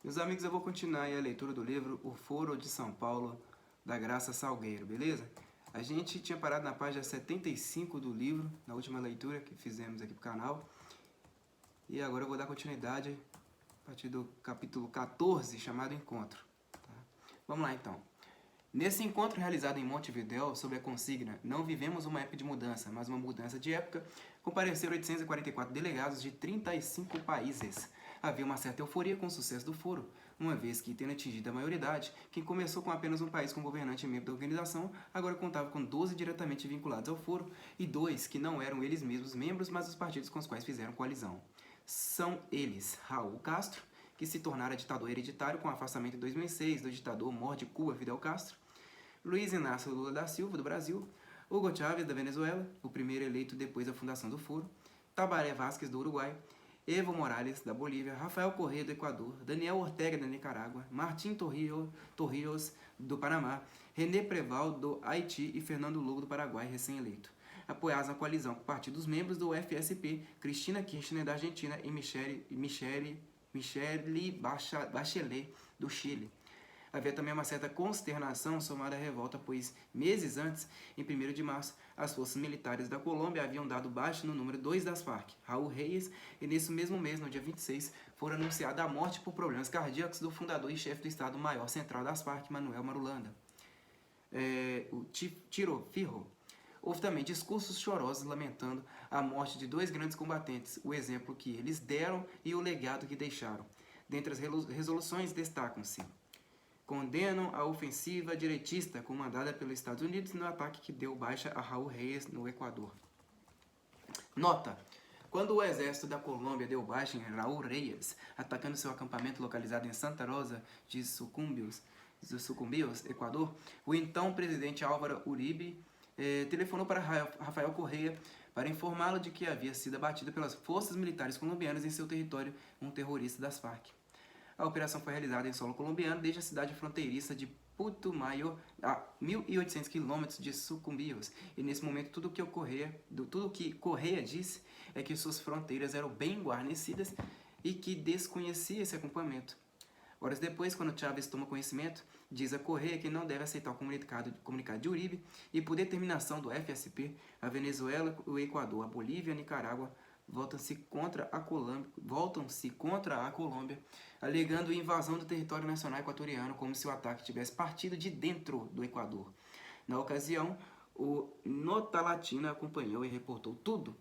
Meus amigos, eu vou continuar aí a leitura do livro O Foro de São Paulo, da Graça Salgueiro, beleza? A gente tinha parado na página 75 do livro, na última leitura que fizemos aqui pro canal. E agora eu vou dar continuidade a partir do capítulo 14, chamado Encontro. Tá? Vamos lá então. Nesse encontro realizado em Montevidéu, sob a consigna "Não vivemos uma época de mudança, mas uma mudança de época", compareceram 844 delegados de 35 países. Havia uma certa euforia com o sucesso do foro, uma vez que, tendo atingido a maioridade, quem começou com apenas um país como governante e membro da organização, agora contava com 12 diretamente vinculados ao foro e 2 que não eram eles mesmos membros, mas os partidos com os quais fizeram coalizão. São eles Raul Castro, que se tornara ditador hereditário com o afastamento em 2006 do ditador mor de Cuba, Fidel Castro; Luiz Inácio Lula da Silva, do Brasil; Hugo Chávez, da Venezuela, o primeiro eleito depois da fundação do foro; Tabaré Vázquez, do Uruguai; Evo Morales, da Bolívia; Rafael Correa, do Equador; Daniel Ortega, da Nicarágua; Martim Torrijos, do Panamá; René Preval, do Haiti; e Fernando Lugo, do Paraguai, recém-eleito. Apoiados na coalizão com partidos membros do FSP, Cristina Kirchner, da Argentina, e Michelle Bachelet, do Chile. Havia também uma certa consternação somada à revolta, pois meses antes, em 1º de março, as forças militares da Colômbia haviam dado baixa no número 2 das Farc, Raul Reyes, e nesse mesmo mês, no dia 26, fora anunciada a morte por problemas cardíacos do fundador e chefe do Estado-Maior Central das Farc, Manuel Marulanda. O Tiro Firro. Houve também discursos chorosos lamentando a morte de 2 grandes combatentes, o exemplo que eles deram e o legado que deixaram. Dentre as resoluções destacam-se: condenam a ofensiva direitista comandada pelos Estados Unidos no ataque que deu baixa a Raul Reyes, no Equador. Nota: quando o exército da Colômbia deu baixa em Raul Reyes, atacando seu acampamento localizado em Santa Rosa de Sucumbios, Equador, o então presidente Álvaro Uribe telefonou para Rafael Correa para informá-lo de que havia sido abatido pelas forças militares colombianas em seu território um terrorista das Farc. A operação foi realizada em solo colombiano desde a cidade fronteiriça de Putumayo, a 1.800 quilômetros de Sucumbios, e nesse momento tudo que Correa disse é que suas fronteiras eram bem guarnecidas e que desconhecia esse acampamento. Horas depois, quando Chávez toma conhecimento, diz a Correa que não deve aceitar o comunicado de Uribe e, por determinação do FSP, a Venezuela, o Equador, a Bolívia e a Nicarágua voltam-se contra a Colômbia, alegando invasão do território nacional equatoriano, como se o ataque tivesse partido de dentro do Equador. Na ocasião, o Nota Latina acompanhou e reportou tudo,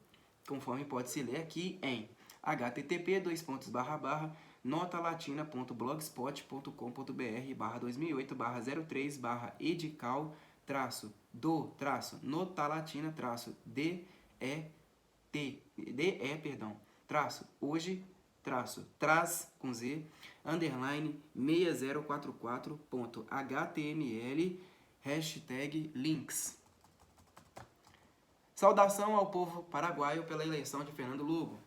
conforme pode-se ler aqui em http://notalatina.blogspot.com.br/2008/03/edical-do-hoje-traz com Z underline 6044.html #links. Saudação ao povo paraguaio pela eleição de Fernando Lugo.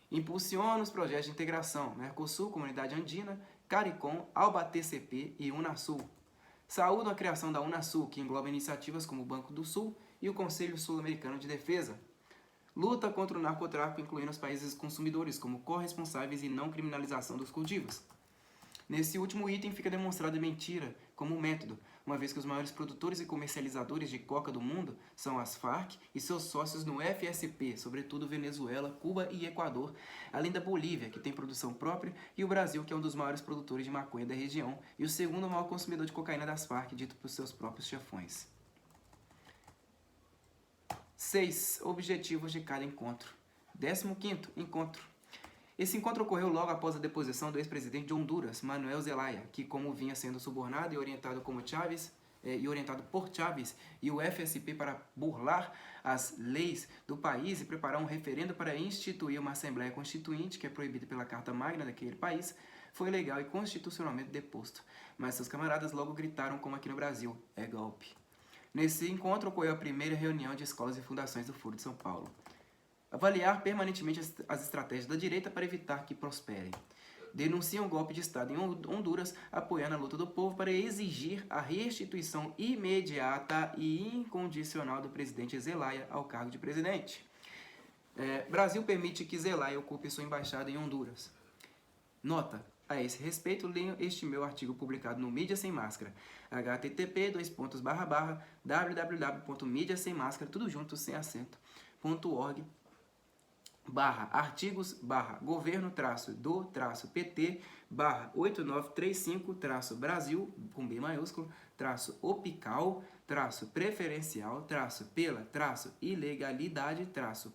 Impulsiona os projetos de integração Mercosul, Comunidade Andina, CARICOM, ALBA-TCP e UNASUL. Saúdo a criação da UNASUL, que engloba iniciativas como o Banco do Sul e o Conselho Sul-Americano de Defesa. Luta contra o narcotráfico, incluindo os países consumidores como corresponsáveis e não criminalização dos cultivos. Nesse último item fica demonstrada a mentira como método, uma vez que os maiores produtores e comercializadores de coca do mundo são as Farc e seus sócios no FSP, sobretudo Venezuela, Cuba e Equador, além da Bolívia, que tem produção própria, e o Brasil, que é um dos maiores produtores de maconha da região e o segundo maior consumidor de cocaína das Farc, dito por seus próprios chefões. 6. Objetivos de cada encontro. 15º encontro. Esse encontro ocorreu logo após a deposição do ex-presidente de Honduras, Manuel Zelaya, que, como vinha sendo subornado e orientado por Chávez e o FSP para burlar as leis do país e preparar um referendo para instituir uma Assembleia Constituinte, que é proibida pela Carta Magna daquele país, foi legal e constitucionalmente deposto. Mas seus camaradas logo gritaram, como aqui no Brasil: é golpe. Nesse encontro ocorreu a primeira reunião de escolas e fundações do Foro de São Paulo. Avaliar permanentemente as estratégias da direita para evitar que prosperem. Denunciam o golpe de Estado em Honduras, apoiando a luta do povo para exigir a restituição imediata e incondicional do presidente Zelaya ao cargo de presidente. Brasil permite que Zelaya ocupe sua embaixada em Honduras. Nota: A esse respeito, leiam este meu artigo publicado no Mídia Sem Máscara, http://www.mídiasemmascara, tudo junto, sem acento, .org, artigos, governo-do-pt, 8935-Brasil, com B maiúsculo, -opical, preferencial, pela, ilegalidade,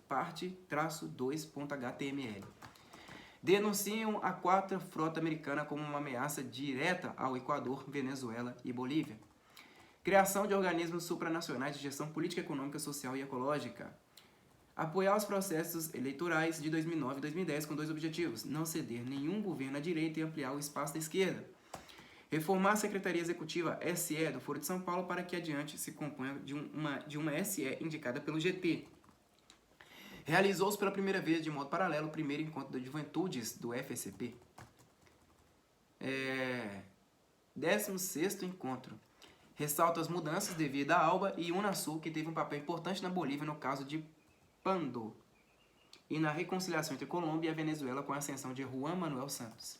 parte, 2.html. Denunciam a quarta frota americana como uma ameaça direta ao Equador, Venezuela e Bolívia. Criação de organismos supranacionais de gestão política, econômica, social e ecológica. Apoiar os processos eleitorais de 2009 e 2010 com dois objetivos: não ceder nenhum governo à direita e ampliar o espaço da esquerda. Reformar a Secretaria Executiva SE do Foro de São Paulo para que adiante se componha de uma SE indicada pelo GT. Realizou-se pela primeira vez de modo paralelo o primeiro encontro de juventudes do FSP. 16º encontro. Ressalta as mudanças devido à ALBA e Unasul, que teve um papel importante na Bolívia no caso de Pando, e na reconciliação entre Colômbia e a Venezuela com a ascensão de Juan Manuel Santos.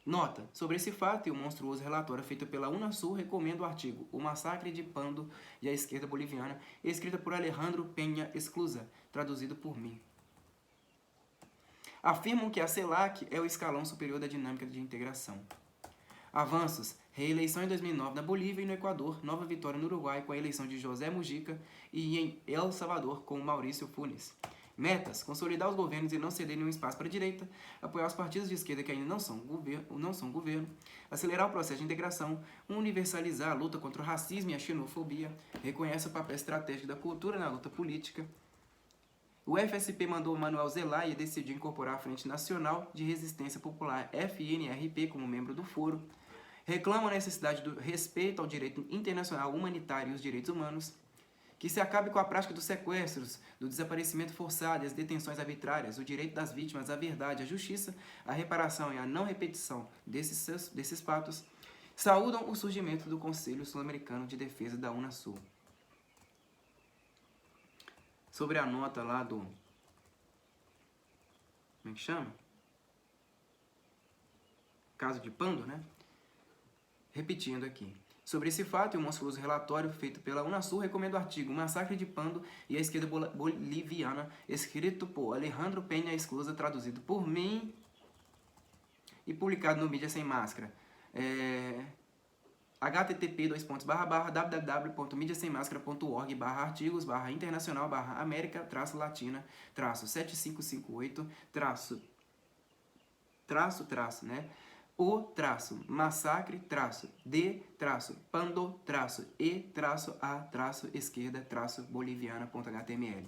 Nota: sobre esse fato e o monstruoso relatório feito pela Unasul, recomendo o artigo O Massacre de Pando e a Esquerda Boliviana, escrita por Alejandro Peña Esclusa, traduzido por mim. Afirmam que a CELAC é o escalão superior da dinâmica de integração. Avanços: reeleição em 2009 na Bolívia e no Equador, nova vitória no Uruguai com a eleição de José Mujica e em El Salvador com Maurício Funes. Metas: consolidar os governos e não ceder nenhum espaço para a direita, apoiar os partidos de esquerda que ainda não são governo, acelerar o processo de integração, universalizar a luta contra o racismo e a xenofobia, reconhece o papel estratégico da cultura na luta política. O FSP mandou Manuel Zelaya e decidiu incorporar a Frente Nacional de Resistência Popular, FNRP, como membro do foro. Reclama a necessidade do respeito ao direito internacional humanitário e os direitos humanos. Que se acabe com a prática dos sequestros, do desaparecimento forçado e as detenções arbitrárias, o direito das vítimas à verdade, à justiça, à reparação e à não repetição desses fatos. Saúdam o surgimento do Conselho Sul-Americano de Defesa da Unasul. Sobre a nota lá do... Como é que chama? Caso de Pando, né? Repetindo aqui. Sobre esse fato e o monstruoso relatório feito pela Unasul, recomendo o artigo O Massacre de Pando e a Esquerda Boliviana, escrito por Alejandro Peña Esclusa, traduzido por mim e publicado no Mídia Sem Máscara. http://www.mediasemmascara.org/artigos/internacional/américa-latina-7558-, o-massacre-d-pando-e-a-esquerda-boliviana.html.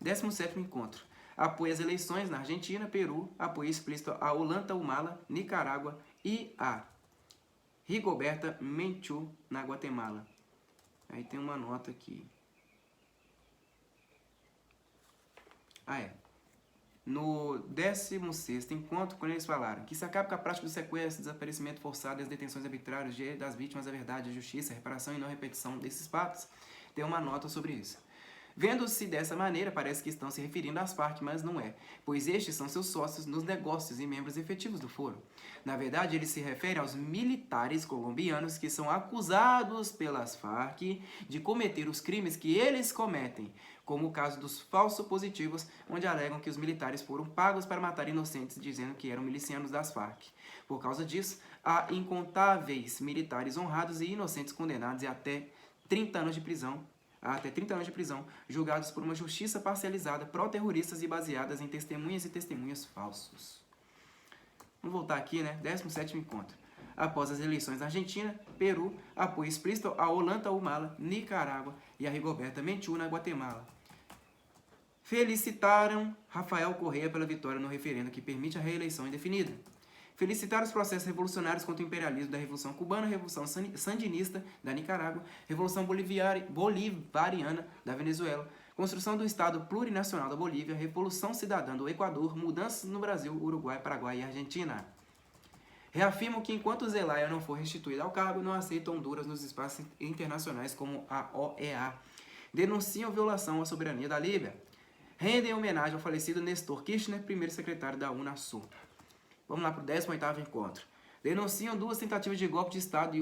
17º encontro. Apoio às eleições na Argentina, Peru, apoio explícito a Ollanta Humala, Nicarágua e a Rigoberta Menchú, na Guatemala. Aí tem uma nota aqui. No 16º encontro, quando eles falaram que se acabe com a prática do sequestro, desaparecimento forçado e as detenções arbitrárias das vítimas, a verdade, a justiça, a reparação e não repetição desses fatos, tem uma nota sobre isso. Vendo-se dessa maneira, parece que estão se referindo às Farc, mas não é, pois estes são seus sócios nos negócios e membros efetivos do foro. Na verdade, eles se referem aos militares colombianos que são acusados pelas Farc de cometer os crimes que eles cometem, como o caso dos falsos positivos, onde alegam que os militares foram pagos para matar inocentes, dizendo que eram milicianos das Farc. Por causa disso, há incontáveis militares honrados e inocentes condenados a até 30 anos de prisão, julgados por uma justiça parcializada, pró-terroristas e baseadas em testemunhas e testemunhos falsos. Vamos voltar aqui, né? 17º encontro. Após as eleições na Argentina, Peru, apoio explícito a Ollanta Humala, Nicarágua e a Rigoberta Menchú, na Guatemala. Felicitaram Rafael Correa pela vitória no referendo que permite a reeleição indefinida. Felicitaram os processos revolucionários contra o imperialismo da Revolução Cubana, Revolução Sandinista da Nicarágua, Revolução Bolivariana da Venezuela, construção do Estado Plurinacional da Bolívia, Revolução Cidadã do Equador, mudanças no Brasil, Uruguai, Paraguai e Argentina. Reafirmam que enquanto Zelaya não for restituído ao cargo, não aceitam Honduras nos espaços internacionais como a OEA. Denunciam violação à soberania da Líbia. rendem homenagem ao falecido Nestor Kirchner, primeiro secretário da Unasul. Vamos lá para o 18º encontro. Denunciam 2 tentativas de golpe de Estado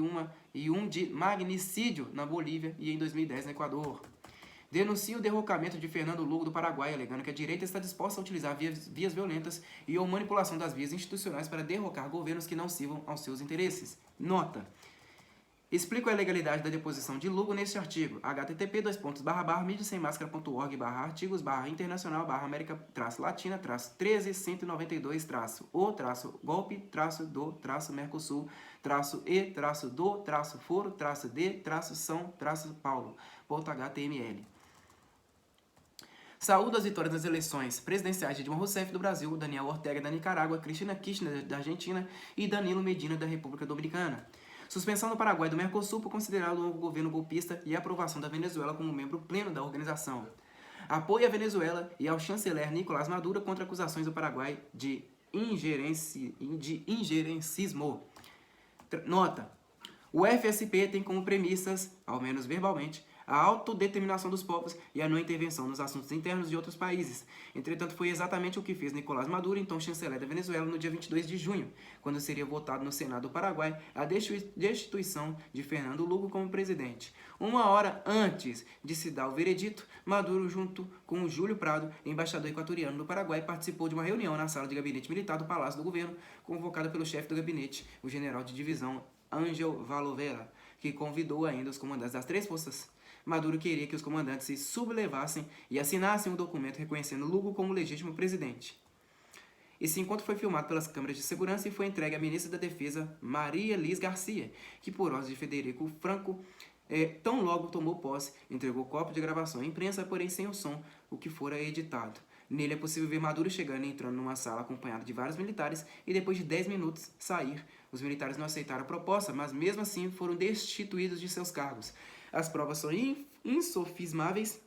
e um de magnicídio na Bolívia e em 2010 no Equador. Denunciam o derrocamento de Fernando Lugo do Paraguai, alegando que a direita está disposta a utilizar vias violentas e ou manipulação das vias institucionais para derrocar governos que não sirvam aos seus interesses. Nota. Explico a legalidade da deposição de Lugo neste artigo. http://mídiasemmáscara.org/artigos/america-latina-13-192-o-3-192-o-do-Paulo.html. Saúdo as vitórias das eleições presidenciais de Dilma Rousseff do Brasil, Daniel Ortega da Nicarágua, Cristina Kirchner da Argentina e Danilo Medina da República Dominicana. Suspensão do Paraguai e do Mercosul por considerar o novo governo golpista e a aprovação da Venezuela como membro pleno da organização. Apoio à Venezuela e ao chanceler Nicolás Maduro contra acusações do Paraguai de injerencismo. Nota. O FSP tem como premissas, ao menos verbalmente, a autodeterminação dos povos e a não intervenção nos assuntos internos de outros países. Entretanto, foi exatamente o que fez Nicolás Maduro, então chanceler da Venezuela, no dia 22 de junho, quando seria votado no Senado do Paraguai a destituição de Fernando Lugo como presidente. 1 hora antes de se dar o veredito, Maduro, junto com Júlio Prado, embaixador equatoriano do Paraguai, participou de uma reunião na sala de gabinete militar do Palácio do Governo, convocada pelo chefe do gabinete, o general de divisão Ángel Valovera, que convidou ainda os comandantes das 3 forças. Maduro queria que os comandantes se sublevassem e assinassem um documento reconhecendo Lugo como legítimo presidente. Esse encontro foi filmado pelas câmeras de segurança e foi entregue à ministra da Defesa, Maria Liz Garcia, que, por ordem de Federico Franco, tão logo tomou posse, entregou copo de gravação à imprensa, porém sem o som, o que fora editado. Nele é possível ver Maduro chegando e entrando numa sala acompanhado de vários militares e depois de 10 minutos sair. Os militares não aceitaram a proposta, mas mesmo assim foram destituídos de seus cargos. As provas são insofismáveis,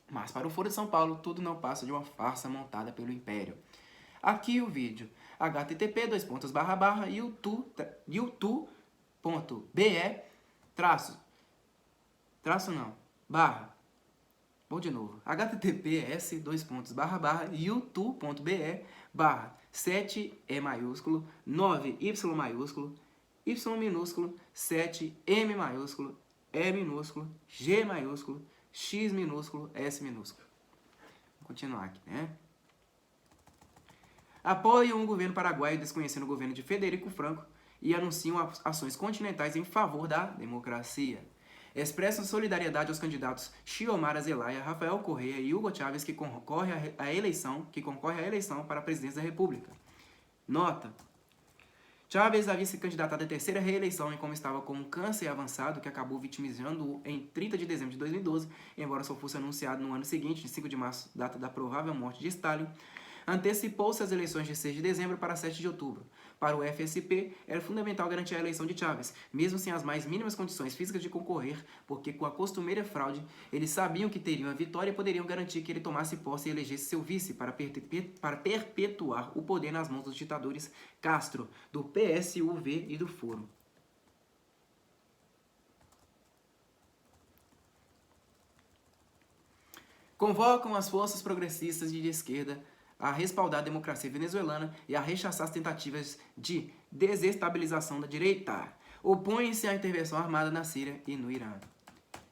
mas para o Foro de São Paulo tudo não passa de uma farsa montada pelo Império. Aqui o vídeo. http://youtube.be Vou de novo. https://youtube.be/7E maiúsculo, 9Y maiúsculo, Y minúsculo, 7M maiúsculo, E minúsculo, G maiúsculo, X minúsculo, S minúsculo. Vou continuar aqui, né? Apoiam o governo paraguaio desconhecendo o governo de Federico Franco e anunciam ações continentais em favor da democracia. Expressam solidariedade aos candidatos Xiomara Zelaya, Rafael Correa e Hugo Chávez, que concorre à eleição para a presidência da República. Nota. Chávez havia se candidatado à 3ª reeleição e como estava com um câncer avançado que acabou vitimizando-o em 30 de dezembro de 2012, embora só fosse anunciado no ano seguinte, 5 de março, data da provável morte de Stalin, antecipou-se as eleições de 6 de dezembro para 7 de outubro. Para o FSP, era fundamental garantir a eleição de Chávez, mesmo sem as mais mínimas condições físicas de concorrer, porque com a costumeira fraude, eles sabiam que teriam a vitória e poderiam garantir que ele tomasse posse e elegesse seu vice para perpetuar o poder nas mãos dos ditadores Castro, do PSUV e do Foro. Convocam as forças progressistas de esquerda a respaldar a democracia venezuelana e a rechaçar as tentativas de desestabilização da direita. Opõem-se à intervenção armada na Síria e no Irã.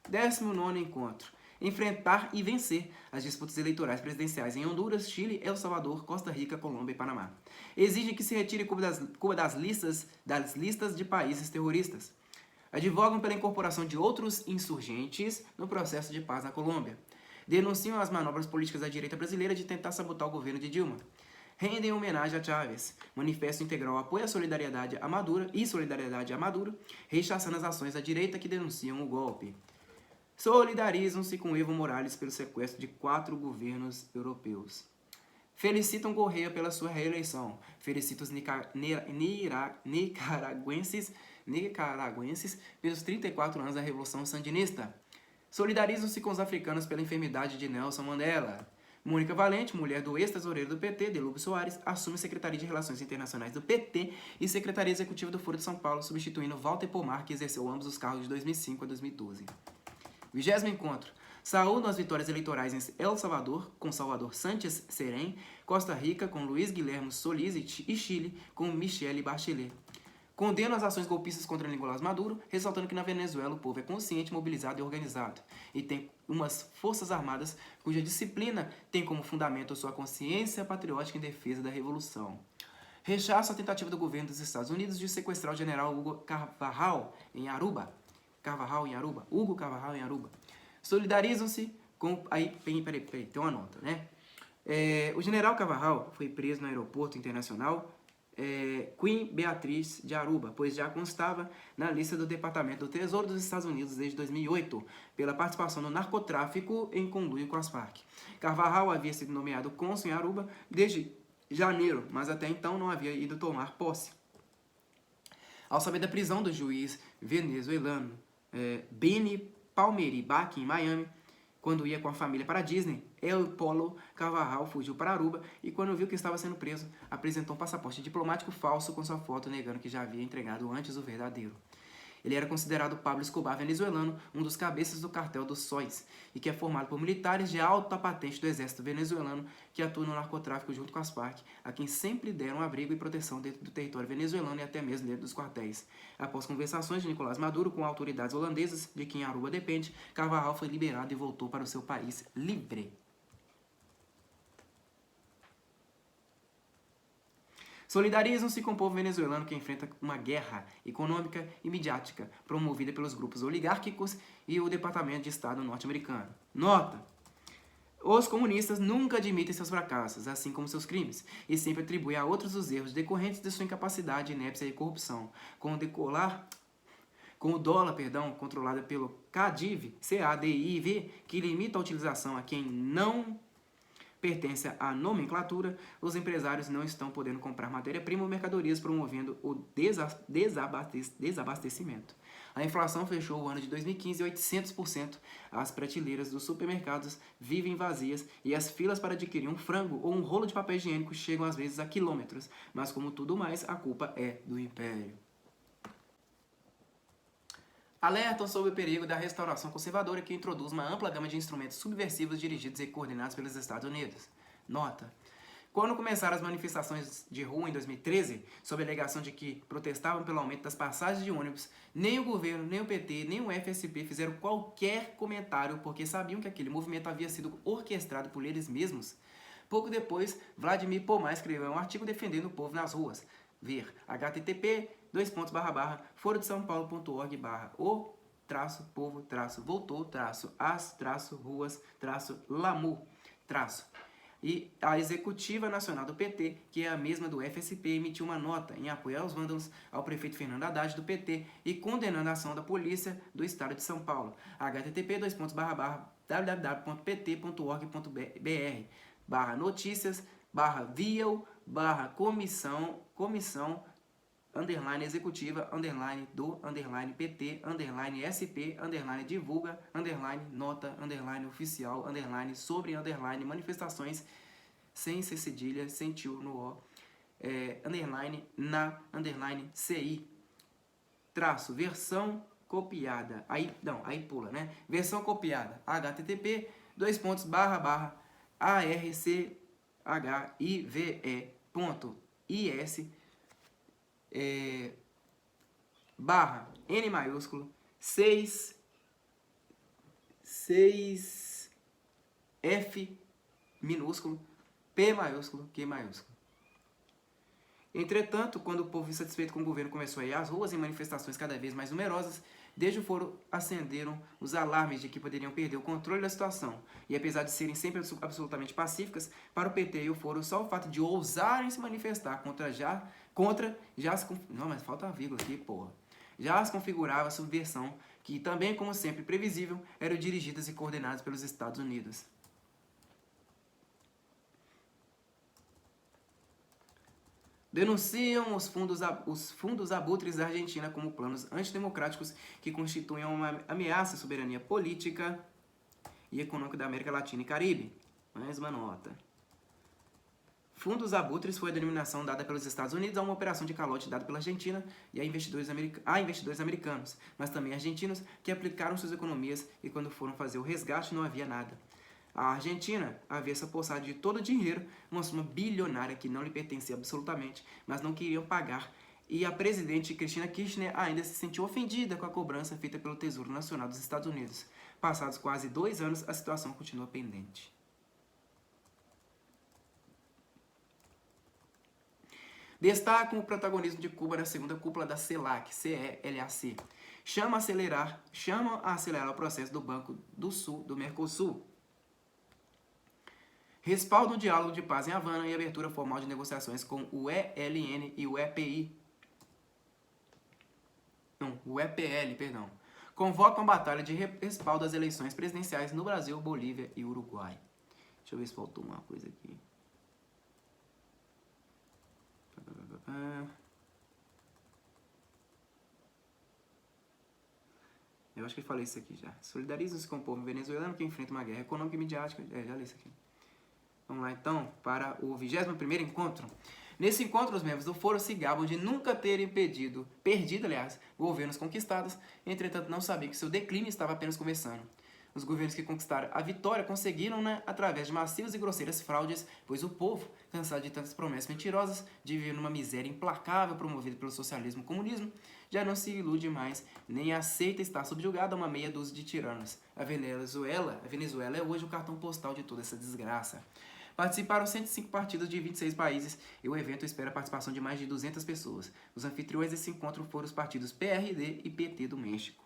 19º encontro. Enfrentar e vencer as disputas eleitorais presidenciais em Honduras, Chile, El Salvador, Costa Rica, Colômbia e Panamá. Exigem que se retire Cuba das listas de países terroristas. Advogam pela incorporação de outros insurgentes no processo de paz na Colômbia. Denunciam as manobras políticas da direita brasileira de tentar sabotar o governo de Dilma. Rendem homenagem a Chávez. Manifesto integral apoio à solidariedade a Maduro, rechaçando as ações da direita que denunciam o golpe. Solidarizam-se com Evo Morales pelo sequestro de 4 governos europeus. Felicitam Correa pela sua reeleição. Felicitam os nicaragüenses pelos 34 anos da Revolução Sandinista. Solidarizam-se com os africanos pela enfermidade de Nelson Mandela. Mônica Valente, mulher do ex-tesoureiro do PT, Delúbio Soares, assume Secretaria de Relações Internacionais do PT e Secretaria Executiva do Foro de São Paulo, substituindo Walter Pomar, que exerceu ambos os cargos de 2005 a 2012. 20º encontro. Saúdam as vitórias eleitorais em El Salvador, com Salvador Sánchez Serén, Costa Rica, com Luiz Guilherme Solís e Chile, com Michelle Bachelet. Condena as ações golpistas contra Nicolás Maduro, ressaltando que na Venezuela o povo é consciente, mobilizado e organizado, e tem umas forças armadas cuja disciplina tem como fundamento a sua consciência patriótica em defesa da revolução. Rechaça a tentativa do governo dos Estados Unidos de sequestrar o general Hugo Carvajal em Aruba. Hugo Carvajal em Aruba. Solidarizam-se com... Peraí, tem uma nota, né? O general Carvajal foi preso no aeroporto internacional Queen Beatriz de Aruba, pois já constava na lista do Departamento do Tesouro dos Estados Unidos desde 2008, pela participação no narcotráfico em conluio com as Farc. Carvajal havia sido nomeado cônsul em Aruba desde janeiro, mas até então não havia ido tomar posse. Ao saber da prisão do juiz venezuelano Benny Palmeri Bach em Miami, quando ia com a família para a Disney, El Polo Carvajal fugiu para Aruba e, quando viu que estava sendo preso, apresentou um passaporte diplomático falso com sua foto, negando que já havia entregado antes o verdadeiro. Ele era considerado Pablo Escobar venezuelano, um dos cabeças do cartel dos Sóis, e que é formado por militares de alta patente do exército venezuelano que atuam no narcotráfico junto com as Farc, a quem sempre deram abrigo e proteção dentro do território venezuelano e até mesmo dentro dos quartéis. Após conversações de Nicolás Maduro com autoridades holandesas, de quem Aruba depende, Carvajal foi liberado e voltou para o seu país livre. Solidarizam-se com o povo venezuelano que enfrenta uma guerra econômica e midiática promovida pelos grupos oligárquicos e o Departamento de Estado norte-americano. Nota: os comunistas nunca admitem seus fracassos, assim como seus crimes, e sempre atribuem a outros os erros decorrentes de sua incapacidade, inépcia e corrupção. Com o dólar controlado pelo CADIV, C-A-D-I-V, que limita a utilização a quem não pertence à nomenclatura, os empresários não estão podendo comprar matéria-prima ou mercadorias, promovendo o desabastecimento. A inflação fechou o ano de 2015 em 800%. As prateleiras dos supermercados vivem vazias e as filas para adquirir um frango ou um rolo de papel higiênico chegam às vezes a quilômetros. Mas, como tudo mais, a culpa é do império. Alertam sobre o perigo da restauração conservadora que introduz uma ampla gama de instrumentos subversivos dirigidos e coordenados pelos Estados Unidos. Nota: quando começaram as manifestações de rua em 2013, sob a alegação de que protestavam pelo aumento das passagens de ônibus, nem o governo, nem o PT, nem o FSP fizeram qualquer comentário porque sabiam que aquele movimento havia sido orquestrado por eles mesmos. Pouco depois, Vladimir Pomar escreveu um artigo defendendo o povo nas ruas. Ver http://foro-de-são-paulo.org/o-povo-voltou-as-ruas-lamu-. E a Executiva Nacional do PT, que é a mesma do FSP, emitiu uma nota em apoio aos vândalos ao prefeito Fernando Haddad do PT e condenando a ação da polícia do estado de São Paulo. http://www.pt.org.br/notícias/viel/comissão executiva _do_PT _SP _divulga _nota _oficial sobre manifestações sem C cedilha, sem tio no O, na CI versão copiada, aí pula, né? Versão copiada, http://archive.is /N maiúsculo 6F minúsculo P maiúsculo Q maiúsculo. Entretanto, quando o povo insatisfeito com o governo começou a ir às ruas em manifestações cada vez mais numerosas, desde o foro acenderam os alarmes de que poderiam perder o controle da situação. E apesar de serem sempre absolutamente pacíficas, para o PT e o foro, só o fato de ousarem se manifestar já se configurava a subversão, que também, como sempre previsível, eram dirigidas e coordenadas pelos Estados Unidos. Denunciam os fundos abutres da Argentina como planos antidemocráticos que constituem uma ameaça à soberania política e econômica da América Latina e Caribe. Mais uma nota. Fundos Abutres foi a denominação dada pelos Estados Unidos a uma operação de calote dada pela Argentina e a investidores americanos, mas também argentinos, que aplicaram suas economias e quando foram fazer o resgate não havia nada. A Argentina havia se apossado de todo o dinheiro, uma soma bilionária que não lhe pertencia absolutamente, mas não queriam pagar. E a presidente Cristina Kirchner ainda se sentiu ofendida com a cobrança feita pelo Tesouro Nacional dos Estados Unidos. Passados quase 2 anos, a situação continua pendente. Destacam o protagonismo de Cuba na segunda cúpula da CELAC, CELAC. Chama a acelerar o processo do Banco do Sul, do Mercosul. Respaldam o diálogo de paz em Havana e abertura formal de negociações com o ELN e o EPI. O EPL, perdão. Convocam batalha de respaldo às eleições presidenciais no Brasil, Bolívia e Uruguai. Deixa eu ver se faltou uma coisa aqui. Eu acho que eu falei isso aqui já. Solidarizam-se com o povo venezuelano que enfrenta uma guerra econômica e midiática. Já li isso aqui. Vamos lá então para o 21º encontro. Nesse encontro, os membros do foro se gabam de nunca terem perdido, governos conquistados, entretanto não sabiam que seu declínio estava apenas começando. Os governos que conquistaram a vitória conseguiram-na através de massivas e grosseiras fraudes, pois o povo, cansado de tantas promessas mentirosas, de viver numa miséria implacável promovida pelo socialismo e comunismo, já não se ilude mais, nem aceita estar subjugado a uma meia dúzia de tiranos. A Venezuela é hoje o cartão postal de toda essa desgraça. Participaram 105 partidos de 26 países e o evento espera a participação de mais de 200 pessoas. Os anfitriões desse encontro foram os partidos PRD e PT do México.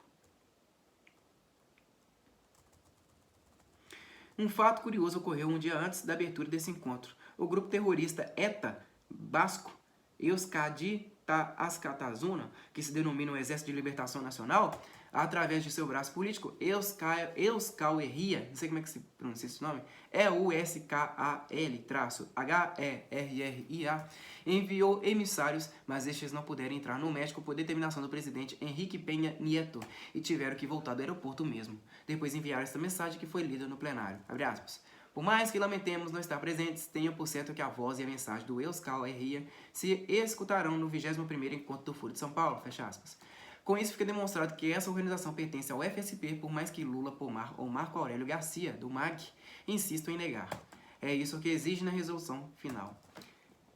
Um fato curioso ocorreu um dia antes da abertura desse encontro. O grupo terrorista ETA Basco Euskadi Askatasuna, que se denomina o Exército de Libertação Nacional, através de seu braço político, Euskal Herria, não sei como é que se pronuncia esse nome, EUSKAL-HERRIA, enviou emissários, mas estes não puderam entrar no México por determinação do presidente Enrique Peña Nieto e tiveram que voltar do aeroporto mesmo. Depois enviaram esta mensagem que foi lida no plenário. Abre aspas. Por mais que lamentemos não estar presentes, tenha por certo que a voz e a mensagem do Euskal Herria se escutarão no 21º Encontro do Foro de São Paulo, fecha aspas. Com isso fica demonstrado que essa organização pertence ao FSP, por mais que Lula, Pomar ou Marco Aurélio Garcia, do MAG, insistam em negar. É isso que exige na resolução final.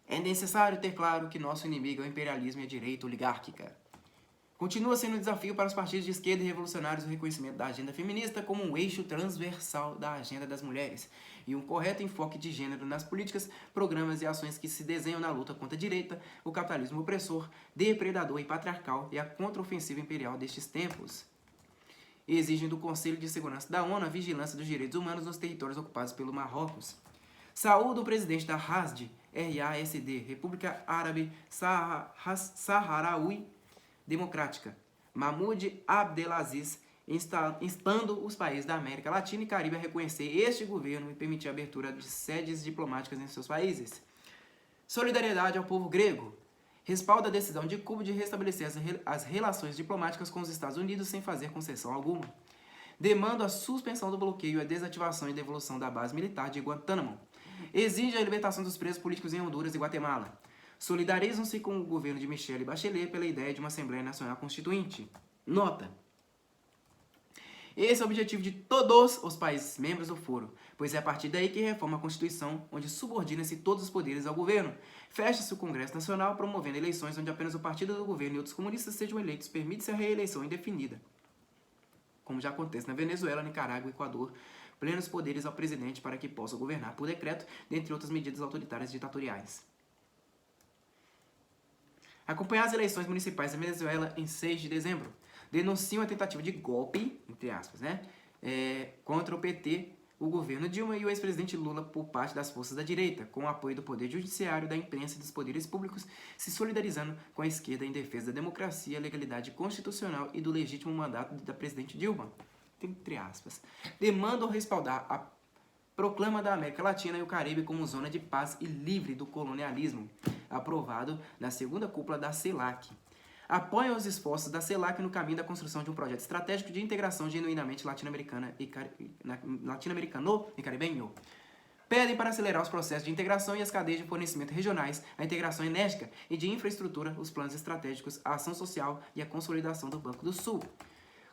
É necessário ter claro que nosso inimigo é o imperialismo e a direita oligárquica. Continua sendo um desafio para os partidos de esquerda e revolucionários o reconhecimento da agenda feminista como um eixo transversal da agenda das mulheres e um correto enfoque de gênero nas políticas, programas e ações que se desenham na luta contra a direita, o capitalismo opressor, depredador e patriarcal e a contraofensiva imperial destes tempos. E exigem do Conselho de Segurança da ONU a vigilância dos direitos humanos nos territórios ocupados pelo Marrocos. Saúde o presidente da RASD, República Árabe Saharaui Democrática, Mahmoud Abdelaziz, instando os países da América Latina e Caribe a reconhecer este governo e permitir a abertura de sedes diplomáticas em seus países. Solidariedade ao povo grego. Respalda a decisão de Cuba de restabelecer as relações diplomáticas com os Estados Unidos sem fazer concessão alguma. Demanda a suspensão do bloqueio e a desativação e devolução da base militar de Guantánamo. Exige a libertação dos presos políticos em Honduras e Guatemala. Solidarizam-se com o governo de Michelle Bachelet pela ideia de uma Assembleia Nacional Constituinte. Nota. Esse é o objetivo de todos os países membros do Foro, pois é a partir daí que reforma a Constituição, onde subordina-se todos os poderes ao governo. Fecha-se o Congresso Nacional, promovendo eleições onde apenas o partido do governo e outros comunistas sejam eleitos. Permite-se a reeleição indefinida, como já acontece na Venezuela, Nicarágua e Equador, plenos poderes ao presidente para que possa governar por decreto, dentre outras medidas autoritárias e ditatoriais. Acompanhar as eleições municipais da Venezuela em 6 de dezembro. Denunciam a tentativa de golpe, entre aspas, contra o PT, o governo Dilma e o ex-presidente Lula por parte das forças da direita, com o apoio do poder judiciário, da imprensa e dos poderes públicos, se solidarizando com a esquerda em defesa da democracia, legalidade constitucional e do legítimo mandato da presidente Dilma, entre aspas. Demandam respaldar a Proclama da América Latina e o Caribe como zona de paz e livre do colonialismo, aprovado na segunda cúpula da CELAC. Apoiam os esforços da CELAC no caminho da construção de um projeto estratégico de integração genuinamente latino-americano e caribenho. pedem para acelerar os processos de integração e as cadeias de fornecimento regionais, a integração enérgica e de infraestrutura, os planos estratégicos, a ação social e a consolidação do Banco do Sul.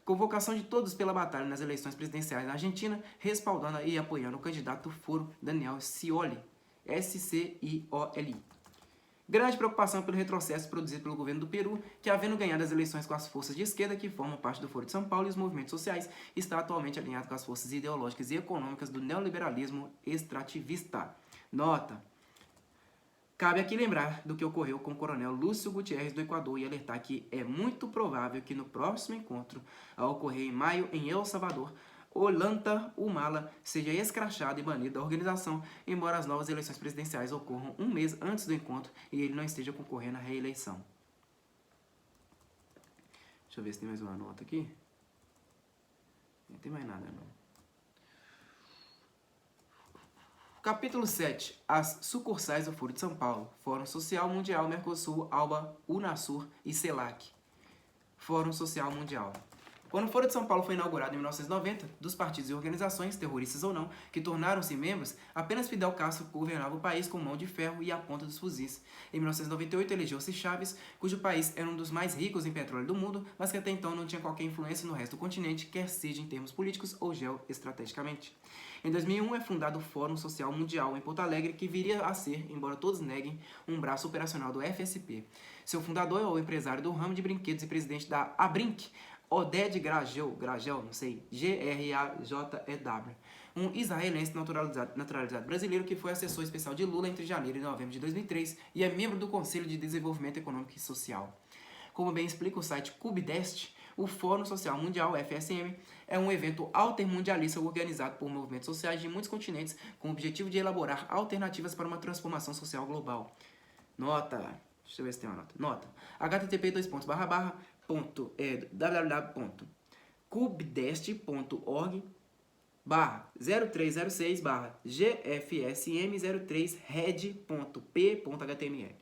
Convocação de todos pela batalha nas eleições presidenciais na Argentina, respaldando e apoiando o candidato do Foro, Daniel Scioli, S-C-I-O-L-I. Grande preocupação pelo retrocesso produzido pelo governo do Peru, que, havendo ganhado as eleições com as forças de esquerda, que formam parte do Foro de São Paulo e os movimentos sociais, está atualmente alinhado com as forças ideológicas e econômicas do neoliberalismo extrativista. Nota: cabe aqui lembrar do que ocorreu com o coronel Lúcio Gutierrez do Equador e alertar que é muito provável que no próximo encontro, a ocorrer em maio em El Salvador, Ollanta Humala seja escrachado e banido da organização, embora as novas eleições presidenciais ocorram um mês antes do encontro e ele não esteja concorrendo à reeleição. Deixa eu ver se tem mais uma nota aqui. Não tem mais nada, não. Capítulo 7. As sucursais do Foro de São Paulo. Fórum Social Mundial, Mercosul, ALBA, Unasur e CELAC. Fórum Social Mundial. Quando o Foro de São Paulo foi inaugurado em 1990, dos partidos e organizações, terroristas ou não, que tornaram-se membros, apenas Fidel Castro governava o país com mão de ferro e a ponta dos fuzis. Em 1998 elegeu-se Chaves, cujo país era um dos mais ricos em petróleo do mundo, mas que até então não tinha qualquer influência no resto do continente, quer seja em termos políticos ou geoestrategicamente. Em 2001 é fundado o Fórum Social Mundial em Porto Alegre, que viria a ser, embora todos neguem, um braço operacional do FSP. Seu fundador é o empresário do ramo de brinquedos e presidente da Abrinq, Oded Grajel, não sei, G-R-A-J-E-W, um israelense naturalizado brasileiro que foi assessor especial de Lula entre janeiro e novembro de 2003 e é membro do Conselho de Desenvolvimento Econômico e Social. Como bem explica o site Cubdest, o Fórum Social Mundial, FSM, é um evento altermundialista organizado por movimentos sociais de muitos continentes com o objetivo de elaborar alternativas para uma transformação social global. Nota, deixa eu ver se tem uma nota. Nota, http://www.cubdest.org/03006/gfsm03red.p.html.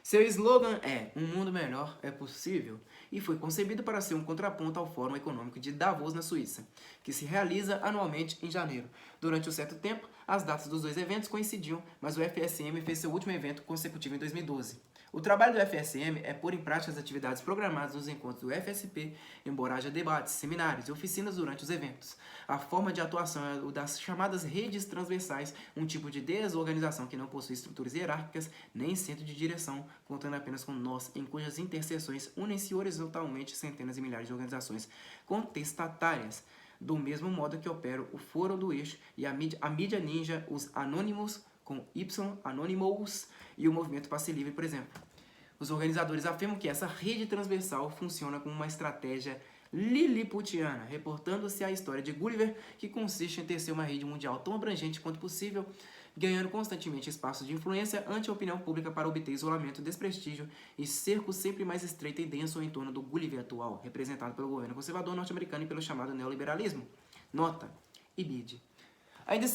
Seu slogan é "Um mundo melhor é possível" e foi concebido para ser um contraponto ao Fórum Econômico de Davos, na Suíça, que se realiza anualmente em janeiro. Durante um certo tempo, as datas dos dois eventos coincidiam, mas o FSM fez seu último evento consecutivo em 2012. O trabalho do FSM é pôr em prática as atividades programadas nos encontros do FSP, embora haja debates, seminários e oficinas durante os eventos. A forma de atuação é o das chamadas redes transversais, um tipo de desorganização que não possui estruturas hierárquicas nem centro de direção, contando apenas com nós, em cujas interseções unem-se horizontalmente centenas e milhares de organizações contestatárias. Do mesmo modo que opera o Fórum do Eixo e a mídia ninja, os Anonymous, com Y, Anonymous, e o Movimento Passe Livre, por exemplo. Os organizadores afirmam que essa rede transversal funciona como uma estratégia liliputiana, reportando-se à história de Gulliver, que consiste em tecer uma rede mundial tão abrangente quanto possível, ganhando constantemente espaços de influência ante a opinião pública para obter isolamento, desprestígio e cerco sempre mais estreito e denso em torno do Gulliver atual, representado pelo governo conservador norte-americano e pelo chamado neoliberalismo. Nota: IBID. Ainda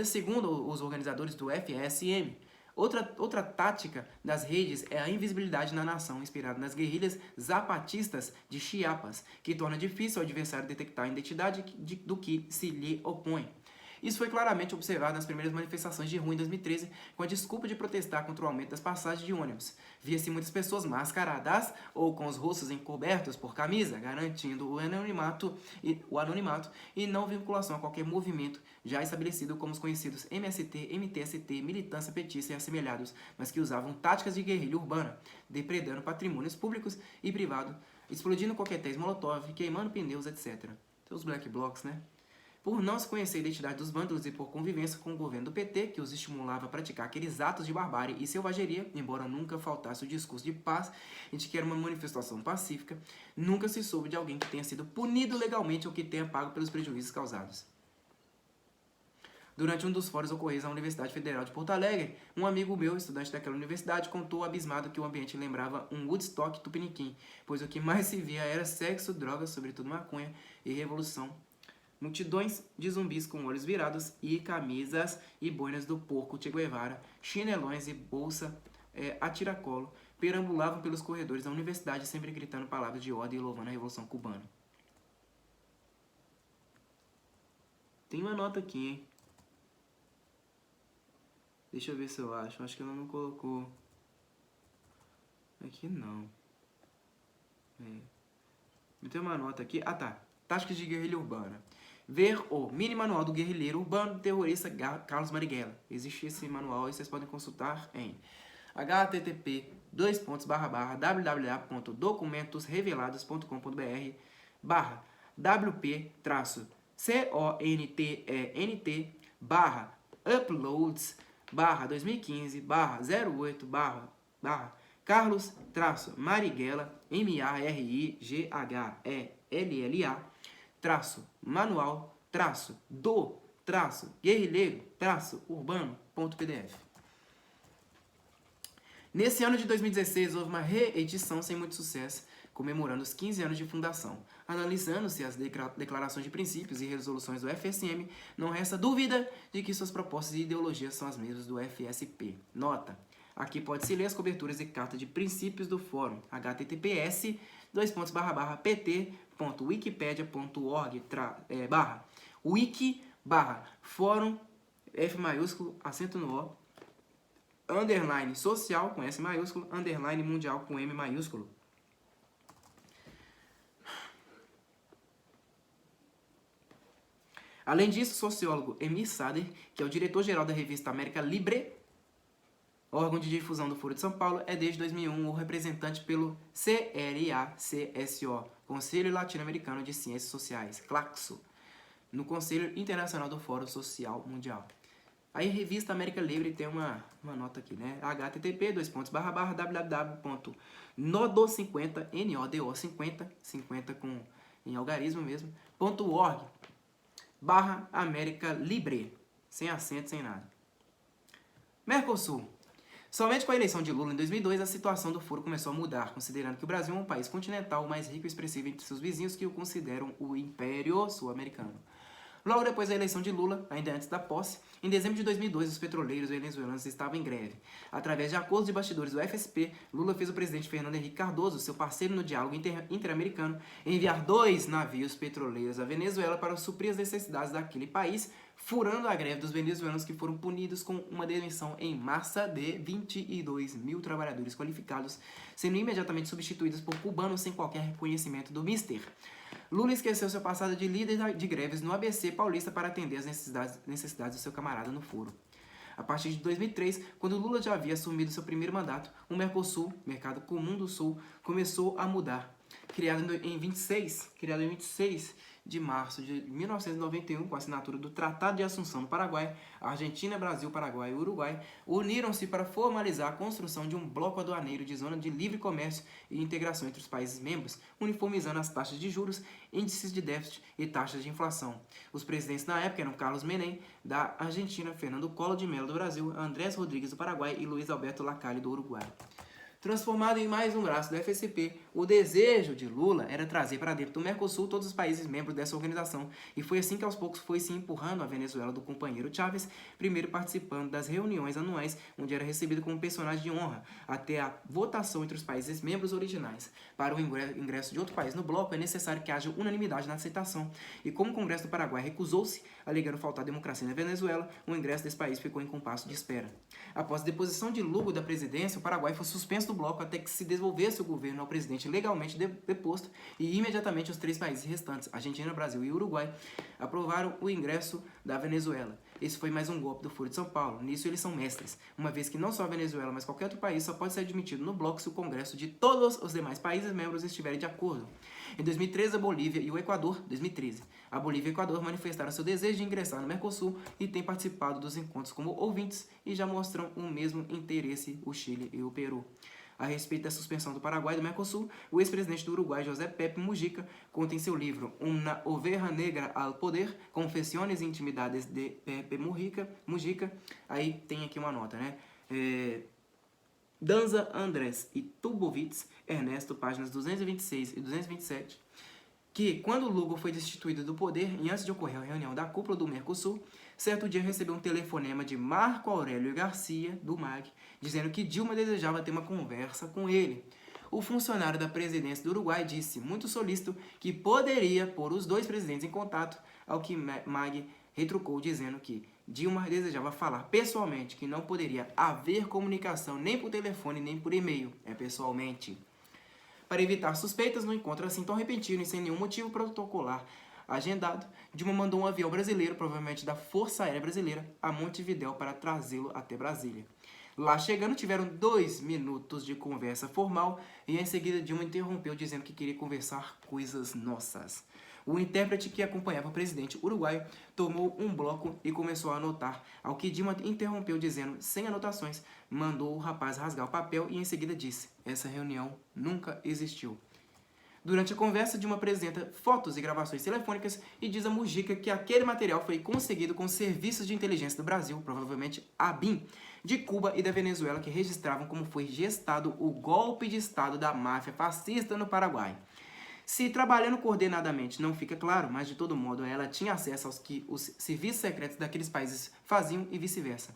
segundo os organizadores do FSM, outra tática das redes é a invisibilidade na nação, inspirada nas guerrilhas zapatistas de Chiapas, que torna difícil ao adversário detectar a identidade do que se lhe opõe. Isso foi claramente observado nas primeiras manifestações de rua em 2013, com a desculpa de protestar contra o aumento das passagens de ônibus. Via-se muitas pessoas mascaradas ou com os rostos encobertos por camisa, garantindo o anonimato e não vinculação a qualquer movimento já estabelecido como os conhecidos MST, MTST, militância petista e assemelhados, mas que usavam táticas de guerrilha urbana, depredando patrimônios públicos e privados, explodindo coquetéis molotov, queimando pneus, etc. Tem os black blocs, né? Por não se conhecer a identidade dos vândalos e por convivência com o governo do PT, que os estimulava a praticar aqueles atos de barbárie e selvageria, embora nunca faltasse o discurso de paz e de que era uma manifestação pacífica, nunca se soube de alguém que tenha sido punido legalmente ou que tenha pago pelos prejuízos causados. Durante um dos fóruns ocorridos à Universidade Federal de Porto Alegre, um amigo meu, estudante daquela universidade, contou abismado que o ambiente lembrava um Woodstock tupiniquim, pois o que mais se via era sexo, drogas, sobretudo maconha, e revolução. Multidões de zumbis com olhos virados e camisas e boinas do porco Che Guevara, chinelões e bolsa a tiracolo, perambulavam pelos corredores da universidade sempre gritando palavras de ordem e louvando a Revolução Cubana. tem uma nota aqui, hein? Deixa eu ver se eu acho. Acho que ela não colocou. Aqui não. Tem uma nota aqui. Ah, tá. Táticas de guerrilha urbana. Ver o mini manual do guerrilheiro urbano terrorista Carlos Marighella. Existe esse manual e vocês podem consultar em http://wp-carlos-marighella-manual-do-guerrilheiro-urbano.pdf. Nesse ano de 2016, houve uma reedição sem muito sucesso, comemorando os 15 anos de fundação. Analisando-se as declarações de princípios e resoluções do FSM, não resta dúvida de que suas propostas e ideologias são as mesmas do FSP. Nota: aqui pode-se ler as coberturas e carta de princípios do fórum, https://pt.wiki.org/wiki/fórum F maiúsculo, acento no O, underline social com S maiúsculo, underline mundial com M maiúsculo. Além disso, o sociólogo Emir Sader, que é o diretor-geral da revista América Libre, órgão de difusão do Foro de São Paulo, é desde 2001 o representante pelo CLACSO, Conselho Latino-Americano de Ciências Sociais, CLACSO, no Conselho Internacional do Fórum Social Mundial. Aí a revista América Livre tem uma nota aqui, né? http://www.nodo50, NODO50, 50 com em algarismo mesmo, .org /América Libre, sem acento, sem nada. Mercosul. Somente com a eleição de Lula em 2002, a situação do foro começou a mudar, considerando que o Brasil é um país continental mais rico e expressivo entre seus vizinhos que o consideram o Império Sul-Americano. Logo depois da eleição de Lula, ainda antes da posse, em dezembro de 2002, os petroleiros venezuelanos estavam em greve. Através de acordos de bastidores do FSP, Lula fez o presidente Fernando Henrique Cardoso, seu parceiro no diálogo interamericano, enviar 2 navios petroleiros à Venezuela para suprir as necessidades daquele país, furando a greve dos venezuelanos que foram punidos com uma demissão em massa de 22 mil trabalhadores qualificados, sendo imediatamente substituídos por cubanos sem qualquer reconhecimento do mister. Lula esqueceu seu passado de líder de greves no ABC paulista para atender às necessidades do seu camarada no foro. A partir de 2003, quando Lula já havia assumido seu primeiro mandato, o Mercosul, Mercado Comum do Sul, começou a mudar. Criado em 26 de março de 1991, com a assinatura do Tratado de Assunção do Paraguai, a Argentina, Brasil, Paraguai e Uruguai uniram-se para formalizar a construção de um bloco aduaneiro de zona de livre comércio e integração entre os países membros, uniformizando as taxas de juros, índices de déficit e taxas de inflação. Os presidentes na época eram Carlos Menem, da Argentina, Fernando Collor de Mello, do Brasil, Andrés Rodrigues, do Paraguai e Luiz Alberto Lacalle, do Uruguai. Transformado em mais um braço do FSP, o desejo de Lula era trazer para dentro do Mercosul todos os países membros dessa organização, e foi assim que aos poucos foi se empurrando a Venezuela do companheiro Chávez, primeiro participando das reuniões anuais, onde era recebido como personagem de honra, até a votação entre os países membros originais. Para o ingresso de outro país no bloco, é necessário que haja unanimidade na aceitação, e como o Congresso do Paraguai recusou-se, alegando faltar democracia na Venezuela, o ingresso desse país ficou em compasso de espera. Após a deposição de Lugo da presidência, o Paraguai foi suspenso do bloco até que se devolvesse o governo ao presidente legalmente deposto, e imediatamente os 3 países restantes, Argentina, Brasil e Uruguai, aprovaram o ingresso da Venezuela. Esse foi mais um golpe do Foro de São Paulo. Nisso eles são mestres, uma vez que não só a Venezuela, mas qualquer outro país só pode ser admitido no bloco se o Congresso de todos os demais países membros estiverem de acordo. Em 2013, a Bolívia e o Equador, 2013, a Bolívia e o Equador manifestaram seu desejo de ingressar no Mercosul e têm participado dos encontros como ouvintes e já mostram o mesmo interesse o Chile e o Peru. A respeito da suspensão do Paraguai e do Mercosul, o ex-presidente do Uruguai, José Pepe Mujica, conta em seu livro Una Oveja Negra al Poder, Confessiones e Intimidades de Pepe Mujica, aí tem aqui uma nota, né? Danza Andrés e Tubovitz, Ernesto, páginas 226 e 227, que, quando Lugo foi destituído do poder e antes de ocorrer a reunião da cúpula do Mercosul, certo dia recebeu um telefonema de Marco Aurélio Garcia, do MAG, dizendo que Dilma desejava ter uma conversa com ele. O funcionário da presidência do Uruguai disse, muito solícito, que poderia pôr os 2 presidentes em contato, ao que MAG retrucou dizendo que Dilma desejava falar pessoalmente, que não poderia haver comunicação nem por telefone nem por e-mail, pessoalmente. Para evitar suspeitas no encontro assim tão repentino e sem nenhum motivo protocolar agendado, Dilma mandou um avião brasileiro, provavelmente da Força Aérea Brasileira, a Montevidéu para trazê-lo até Brasília. Lá chegando, tiveram 2 minutos de conversa formal e em seguida Dilma interrompeu dizendo que queria conversar coisas nossas. O intérprete que acompanhava o presidente uruguaio tomou um bloco e começou a anotar, ao que Dilma interrompeu dizendo, sem anotações, mandou o rapaz rasgar o papel e em seguida disse, essa reunião nunca existiu. Durante a conversa, Dilma apresenta fotos e gravações telefônicas e diz a Mujica que aquele material foi conseguido com serviços de inteligência do Brasil, provavelmente a ABIN, de Cuba e da Venezuela, que registravam como foi gestado o golpe de Estado da máfia fascista no Paraguai. Se trabalhando coordenadamente não fica claro, mas de todo modo ela tinha acesso aos que os serviços secretos daqueles países faziam e vice-versa.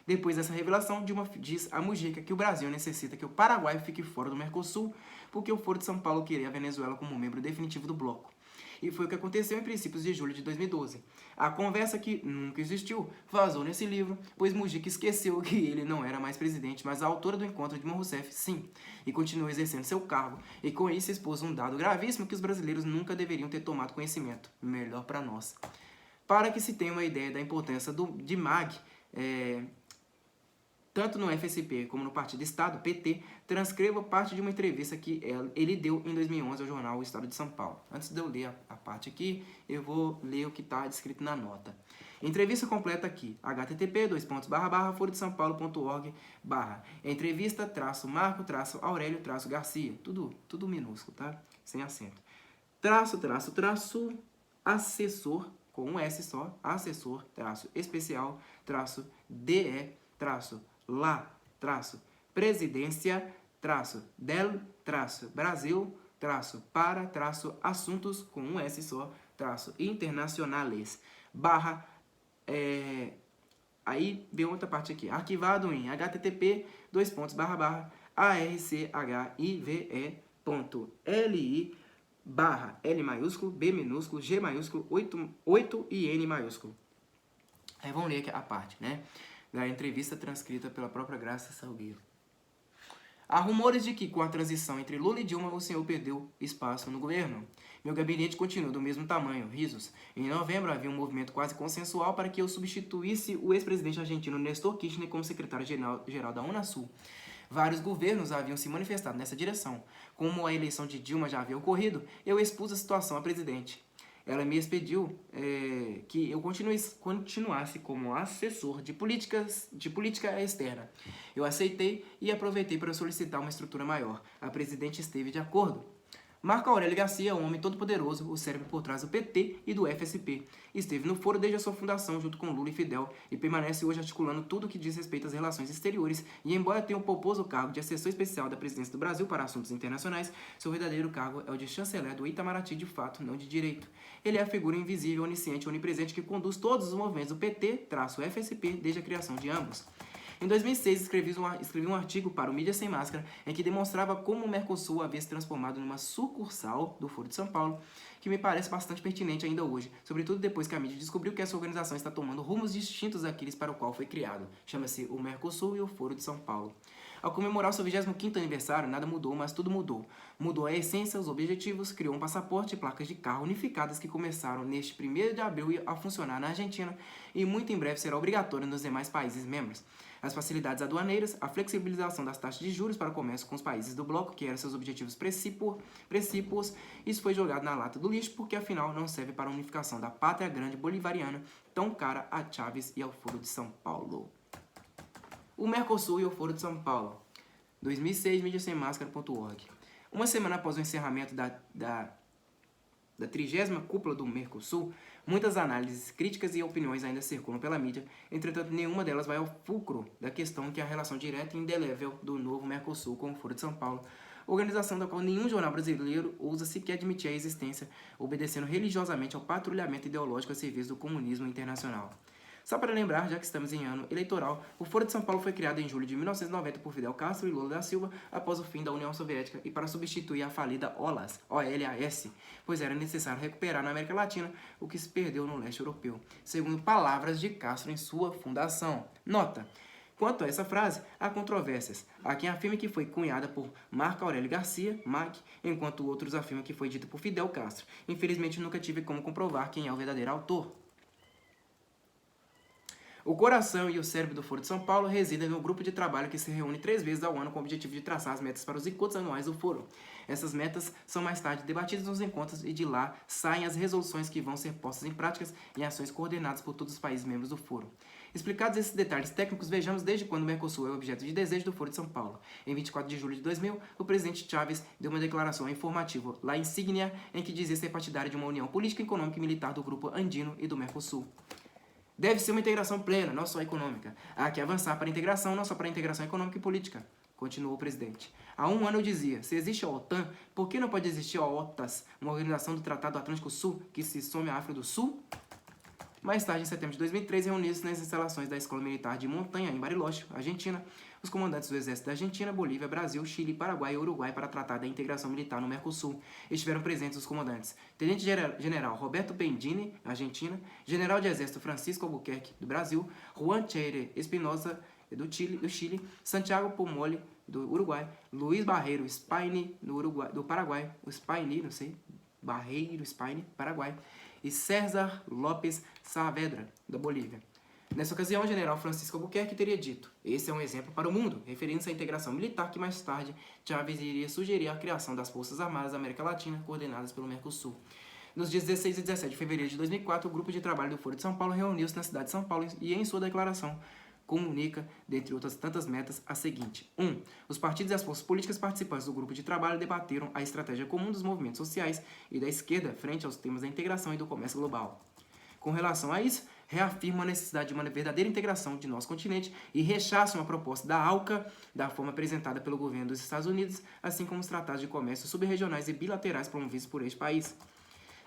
Depois dessa revelação, Dilma diz a Mujica que o Brasil necessita que o Paraguai fique fora do Mercosul, porque o Foro de São Paulo queria a Venezuela como membro definitivo do bloco. E foi o que aconteceu em princípios de julho de 2012. A conversa que nunca existiu vazou nesse livro, pois Mujica esqueceu que ele não era mais presidente, mas a autora do encontro de Dilma Rousseff, sim, e continuou exercendo seu cargo, e com isso expôs um dado gravíssimo que os brasileiros nunca deveriam ter tomado conhecimento. Melhor para nós. Para que se tenha uma ideia da importância de MAG, tanto no FSP como no Partido Estado, PT, transcreva parte de uma entrevista que ele deu em 2011 ao jornal O Estado de São Paulo. Antes de eu ler a parte aqui, eu vou ler o que está descrito na nota. Entrevista completa aqui, http://forodesampaulo.org/ entrevista-marco-aurélio-garcia, tudo minúsculo, tá? Sem acento. Assessor, com um S só, assessor, especial, DE, lá, presidência, del, Brasil, para, assuntos, com um S só, internacionales, aí vem outra parte aqui, arquivado em http://archive.li L maiúsculo, B minúsculo, G maiúsculo, 8 e N maiúsculo. Aí vamos ler aqui a parte, né? Da entrevista transcrita pela própria Graça Salgueiro. Há rumores de que, com a transição entre Lula e Dilma, o senhor perdeu espaço no governo. Meu gabinete continua do mesmo tamanho, risos. Em novembro, havia um movimento quase consensual para que eu substituísse o ex-presidente argentino Néstor Kirchner como secretário-geral da Unasul. Vários governos haviam se manifestado nessa direção. Como a eleição de Dilma já havia ocorrido, eu expus a situação à presidente. Ela me expediu que eu continuasse como assessor de política externa. Eu aceitei e aproveitei para solicitar uma estrutura maior. A presidente esteve de acordo. Marco Aurélio Garcia é um homem todo-poderoso, o cérebro por trás do PT e do FSP. Esteve no foro desde a sua fundação junto com Lula e Fidel e permanece hoje articulando tudo o que diz respeito às relações exteriores e, embora tenha o pomposo cargo de assessor especial da presidência do Brasil para assuntos internacionais, seu verdadeiro cargo é o de chanceler do Itamaraty de fato, não de direito. Ele é a figura invisível, onisciente e onipresente que conduz todos os movimentos do PT-FSP desde a criação de ambos. Em 2006, escrevi um artigo para o Mídia Sem Máscara em que demonstrava como o Mercosul havia se transformado numa sucursal do Foro de São Paulo, que me parece bastante pertinente ainda hoje, sobretudo depois que a mídia descobriu que essa organização está tomando rumos distintos daqueles para o qual foi criado. Chama-se o Mercosul e o Foro de São Paulo. Ao comemorar o seu 25º aniversário, nada mudou, mas tudo mudou. Mudou a essência, os objetivos, criou um passaporte e placas de carro unificadas que começaram neste 1º de abril a funcionar na Argentina e muito em breve será obrigatório nos demais países membros. As facilidades aduaneiras, a flexibilização das taxas de juros para o comércio com os países do bloco, que eram seus objetivos precípuos, isso foi jogado na lata do lixo porque afinal não serve para a unificação da pátria grande bolivariana, tão cara a Chávez e ao Foro de São Paulo. O Mercosul e o Foro de São Paulo. 2006, mídiasemmascara.org. Uma semana após o encerramento da 30ª cúpula do Mercosul, muitas análises, críticas e opiniões ainda circulam pela mídia, entretanto nenhuma delas vai ao fulcro da questão que é a relação direta e indelével do novo Mercosul com o Foro de São Paulo, organização da qual nenhum jornal brasileiro ousa sequer admitir a existência, obedecendo religiosamente ao patrulhamento ideológico a serviço do comunismo internacional. Só para lembrar, já que estamos em ano eleitoral, o Foro de São Paulo foi criado em julho de 1990 por Fidel Castro e Lula da Silva após o fim da União Soviética e para substituir a falida OLAS, OLAS, pois era necessário recuperar na América Latina o que se perdeu no leste europeu, segundo palavras de Castro em sua fundação. Nota: quanto a essa frase, há controvérsias. Há quem afirme que foi cunhada por Marco Aurélio Garcia, Marc, enquanto outros afirmam que foi dita por Fidel Castro. Infelizmente, nunca tive como comprovar quem é o verdadeiro autor. O coração e o cérebro do Foro de São Paulo residem no grupo de trabalho que se reúne 3 vezes ao ano com o objetivo de traçar as metas para os encontros anuais do Foro. Essas metas são mais tarde debatidas nos encontros e de lá saem as resoluções que vão ser postas em práticas em ações coordenadas por todos os países membros do Foro. Explicados esses detalhes técnicos, vejamos desde quando o Mercosul é objeto de desejo do Foro de São Paulo. Em 24 de julho de 2000, o presidente Chávez deu uma declaração informativa, La Insignia, em que dizia ser partidário de uma união política, econômica e militar do Grupo Andino e do Mercosul. Deve ser uma integração plena, não só econômica. Há que avançar para a integração, não só para a integração econômica e política, continuou o presidente. Há um ano eu dizia, se existe a OTAN, por que não pode existir a OTAS, uma organização do Tratado Atlântico Sul, que se some à África do Sul? Mais tarde, em setembro de 2003, reuniram-se nas instalações da Escola Militar de Montanha, em Bariloche, Argentina, os comandantes do Exército da Argentina, Bolívia, Brasil, Chile, Paraguai e Uruguai para tratar da integração militar no Mercosul. Estiveram presentes os comandantes Tenente-General Roberto Pendini, Argentina, General de Exército Francisco Albuquerque, do Brasil, Juan Cheire Espinosa, do Chile, Santiago Pomoli, do Uruguai, Luiz Barreiro Spaini, do Paraguai, o Spaini, não sei, Barreiro Spaini, Paraguai, e César Lopes Saavedra, da Bolívia. Nessa ocasião, o general Francisco Albuquerque teria dito: esse é um exemplo para o mundo, referindo-se à integração militar que mais tarde Chávez iria sugerir a criação das Forças Armadas da América Latina, coordenadas pelo Mercosul. Nos dias 16 e 17 de fevereiro de 2004, o grupo de trabalho do Foro de São Paulo reuniu-se na cidade de São Paulo e, em sua declaração, comunica, dentre outras tantas metas, a seguinte: 1. Os partidos e as forças políticas participantes do grupo de trabalho debateram a estratégia comum dos movimentos sociais e da esquerda frente aos temas da integração e do comércio global. Com relação a isso, reafirma a necessidade de uma verdadeira integração de nosso continente e rechaça uma proposta da ALCA, da forma apresentada pelo governo dos Estados Unidos, assim como os tratados de comércio subregionais e bilaterais promovidos por este país.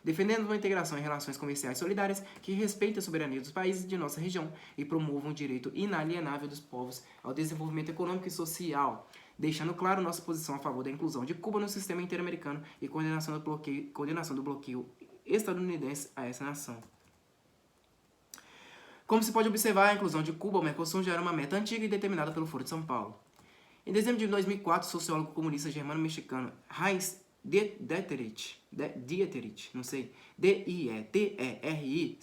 Defendendo uma integração em relações comerciais solidárias que respeite a soberania dos países de nossa região e promova um direito inalienável dos povos ao desenvolvimento econômico e social, deixando claro nossa posição a favor da inclusão de Cuba no sistema interamericano e condenação do bloqueio estadunidense a essa nação. Como se pode observar, a inclusão de Cuba ao Mercosul já era uma meta antiga e determinada pelo Foro de São Paulo. Em dezembro de 2004, o sociólogo comunista germano-mexicano Heinz Dieterich, não sei, Dieterich,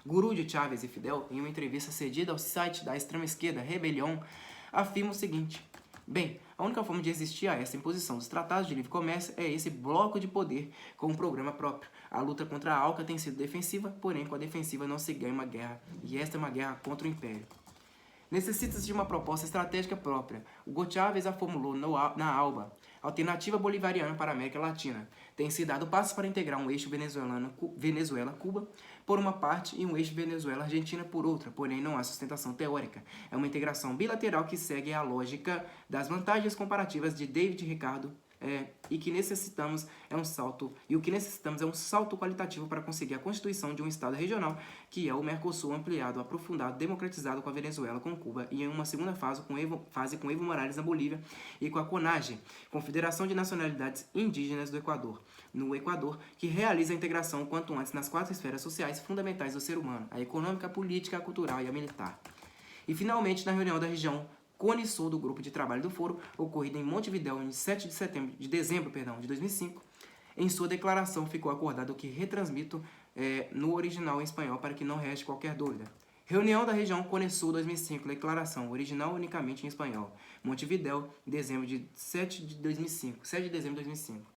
guru de Chávez e Fidel, em uma entrevista cedida ao site da extrema-esquerda Rebelião, afirma o seguinte: bem, a única forma de existir a essa imposição dos tratados de livre comércio é esse bloco de poder com um programa próprio. A luta contra a ALCA tem sido defensiva, porém com a defensiva não se ganha uma guerra, e esta é uma guerra contra o Império. Necessita-se de uma proposta estratégica própria. Hugo Chávez a formulou na ALBA, Alternativa Bolivariana para a América Latina. Tem se dado passos para integrar um eixo Venezuela-Cuba por uma parte e um eixo Venezuela-Argentina por outra, porém não há sustentação teórica. É uma integração bilateral que segue a lógica das vantagens comparativas de David Ricardo e o que necessitamos é um salto qualitativo para conseguir a constituição de um Estado regional, que é o Mercosul ampliado, aprofundado, democratizado com a Venezuela, com Cuba, e em uma segunda fase com Evo Morales na Bolívia e com a CONAGE, Confederação de Nacionalidades Indígenas do Equador, no Equador, que realiza a integração quanto antes nas 4 esferas sociais fundamentais do ser humano, a econômica, a política, a cultural e a militar. E finalmente, na reunião da região Cone Sul do Grupo de Trabalho do Foro, ocorrida em Montevidéu em 7 de dezembro de 2005, em sua declaração ficou acordado o que retransmito no original em espanhol para que não reste qualquer dúvida. Reunião da região Cone Sul 2005, declaração, original unicamente em espanhol. Montevidéu, 7 de dezembro de 2005.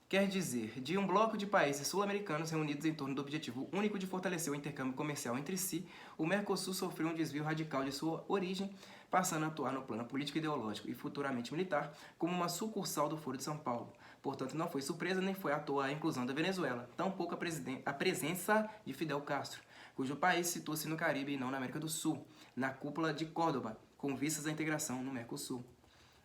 quer dizer de um bloco de países sul-americanos reunidos em torno do objetivo único de fortalecer o intercâmbio comercial entre si, o Mercosul sofreu um desvio radical de sua origem, passando a atuar no plano político ideológico e futuramente militar como uma sucursal do Foro de São Paulo. Portanto, não foi surpresa nem foi à toa a inclusão da Venezuela, tampouco a presença de Fidel Castro, cujo país situa-se no Caribe e não na América do Sul, na cúpula de Córdoba, com vistas à integração no Mercosul.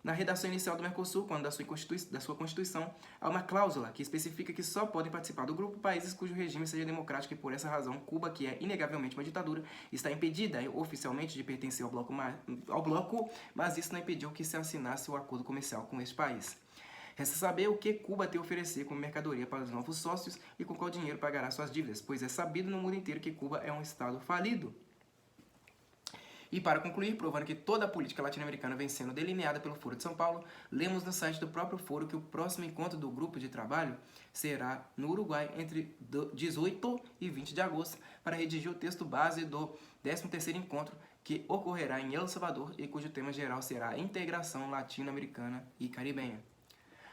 Na redação inicial do Mercosul, quando da sua Constituição, há uma cláusula que especifica que só podem participar do grupo países cujo regime seja democrático e, por essa razão, Cuba, que é inegavelmente uma ditadura, está impedida oficialmente de pertencer ao bloco, mas isso não impediu que se assinasse o acordo comercial com este país. Resta saber o que Cuba tem a oferecer como mercadoria para os novos sócios e com qual dinheiro pagará suas dívidas, pois é sabido no mundo inteiro que Cuba é um estado falido. E para concluir, provando que toda a política latino-americana vem sendo delineada pelo Foro de São Paulo, lemos no site do próprio Foro que o próximo encontro do grupo de trabalho será no Uruguai entre 18 e 20 de agosto para redigir o texto base do 13º encontro que ocorrerá em El Salvador e cujo tema geral será a integração latino-americana e caribenha.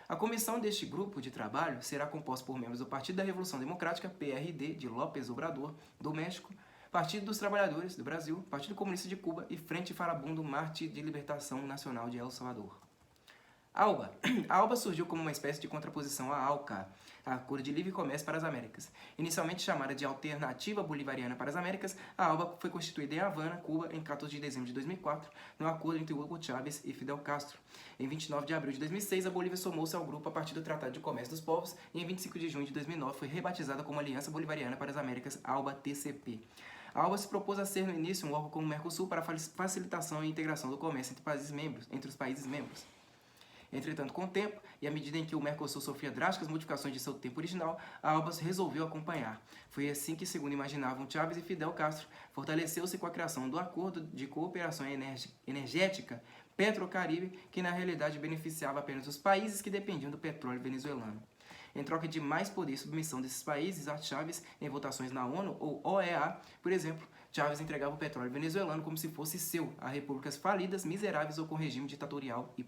A comissão deste grupo de trabalho será composta por membros do Partido da Revolução Democrática, PRD, de López Obrador, do México, Partido dos Trabalhadores do Brasil, Partido Comunista de Cuba e Frente Farabundo Marte de Libertação Nacional de El Salvador. ALBA. A ALBA surgiu como uma espécie de contraposição à ALCA, a Acordo de Livre Comércio para as Américas. Inicialmente chamada de Alternativa Bolivariana para as Américas, a ALBA foi constituída em Havana, Cuba, em 14 de dezembro de 2004, no acordo entre Hugo Chávez e Fidel Castro. Em 29 de abril de 2006, a Bolívia somou-se ao grupo a partir do Tratado de Comércio dos Povos e em 25 de junho de 2009 foi rebatizada como Aliança Bolivariana para as Américas, ALBA-TCP. A ALBA se propôs a ser, no início, um órgão como o Mercosul para facilitação e integração do comércio entre os países membros. Entretanto, com o tempo, e à medida em que o Mercosul sofria drásticas modificações de seu tempo original, a ALBA resolveu acompanhar. Foi assim que, segundo imaginavam Chávez e Fidel Castro, fortaleceu-se com a criação do Acordo de Cooperação Energética Petrocaribe, que na realidade beneficiava apenas os países que dependiam do petróleo venezuelano. Em troca de mais poder e submissão desses países a Chávez em votações na ONU ou OEA, por exemplo, Chávez entregava o petróleo venezuelano como se fosse seu a repúblicas falidas, miseráveis ou com regime ditatorial e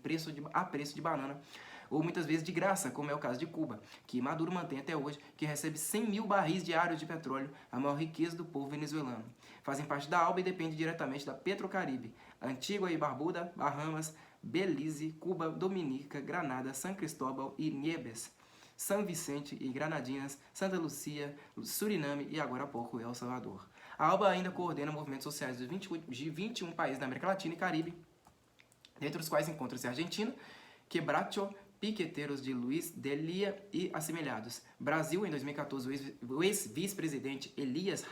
a preço de banana, ou muitas vezes de graça, como é o caso de Cuba, que Maduro mantém até hoje, que recebe 100 mil barris diários de petróleo, a maior riqueza do povo venezuelano. Fazem parte da ALBA e dependem diretamente da Petrocaribe, Antigua e Barbuda, Bahamas, Belize, Cuba, Dominica, Granada, San Cristóbal e Niébes, São Vicente e Granadinas, Santa Lucia, Suriname e agora há pouco El Salvador. A ALBA ainda coordena movimentos sociais de 21 países da América Latina e Caribe, dentre os quais encontram-se a Argentina, Quebracho, Piqueteiros de Luiz Delia e assemelhados. Brasil, em 2014, o ex-vice-presidente Elias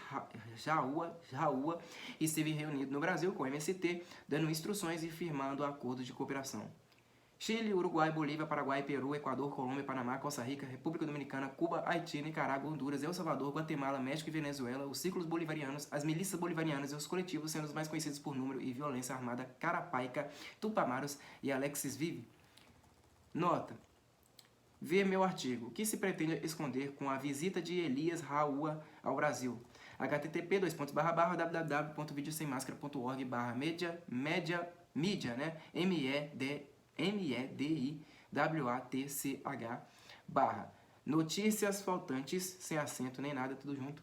Raua esteve reunido no Brasil com o MST, dando instruções e firmando acordos de cooperação. Chile, Uruguai, Bolívia, Paraguai, Peru, Equador, Colômbia, Panamá, Costa Rica, República Dominicana, Cuba, Haiti, Nicarágua, Honduras, El Salvador, Guatemala, México e Venezuela, os círculos bolivarianos, as milícias bolivarianas e os coletivos, sendo os mais conhecidos por número e violência armada Carapaica, Tupamaros e Alexis Vive. Nota. Ver meu artigo. O que se pretende esconder com a visita de Elias Raua ao Brasil? http://www.videosemmascara.org/media, né? MEDIWATCH notícias faltantes, sem acento nem nada, tudo junto,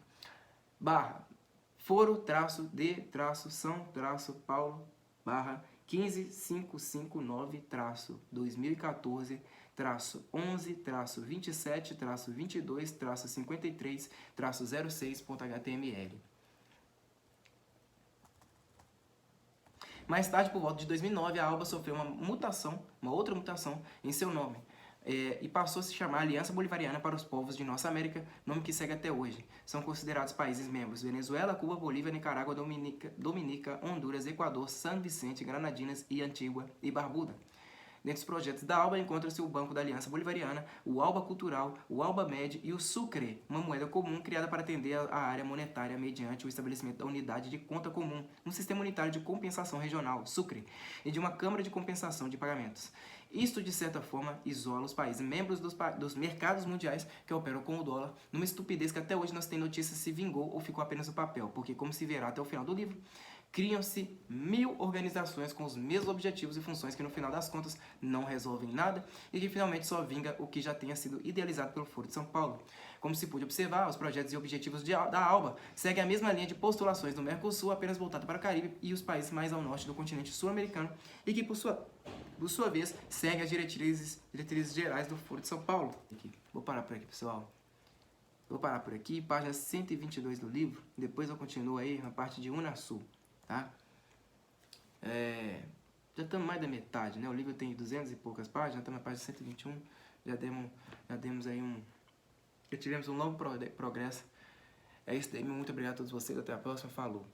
foro-de-são-paulo 15599-2014-11-27-22-53-06.html. Mais tarde, por volta de 2009, a ALBA sofreu uma outra mutação em seu nome, e passou a se chamar Aliança Bolivariana para os Povos de Nossa América, nome que segue até hoje. São considerados países membros Venezuela, Cuba, Bolívia, Nicarágua, Dominica, Honduras, Equador, São Vicente, Granadinas e Antigua e Barbuda. Dentre os projetos da ALBA encontra-se o Banco da Aliança Bolivariana, o ALBA Cultural, o ALBA Med e o Sucre, uma moeda comum criada para atender a área monetária mediante o estabelecimento da unidade de conta comum, um sistema unitário de compensação regional, Sucre, e de uma câmara de compensação de pagamentos. Isto, de certa forma, isola os países membros dos mercados mundiais que operam com o dólar, numa estupidez que até hoje não se tem notícia se vingou ou ficou apenas no papel, porque, como se verá até o final do livro, criam-se 1000 organizações com os mesmos objetivos e funções que no final das contas não resolvem nada e que finalmente só vinga o que já tenha sido idealizado pelo Foro de São Paulo. Como se pôde observar, os projetos e objetivos da ALBA seguem a mesma linha de postulações do Mercosul, apenas voltada para o Caribe e os países mais ao norte do continente sul-americano, e que, por sua vez, segue as diretrizes gerais do Foro de São Paulo. Vou parar por aqui, pessoal. Vou parar por aqui, página 122 do livro, depois eu continuo aí na parte de Unasul, tá? Já estamos mais da metade, né? O livro tem 200 e poucas páginas, estamos na página 121, já demos aí já tivemos um longo progresso. É isso daí, muito obrigado a todos vocês, até a próxima, falou!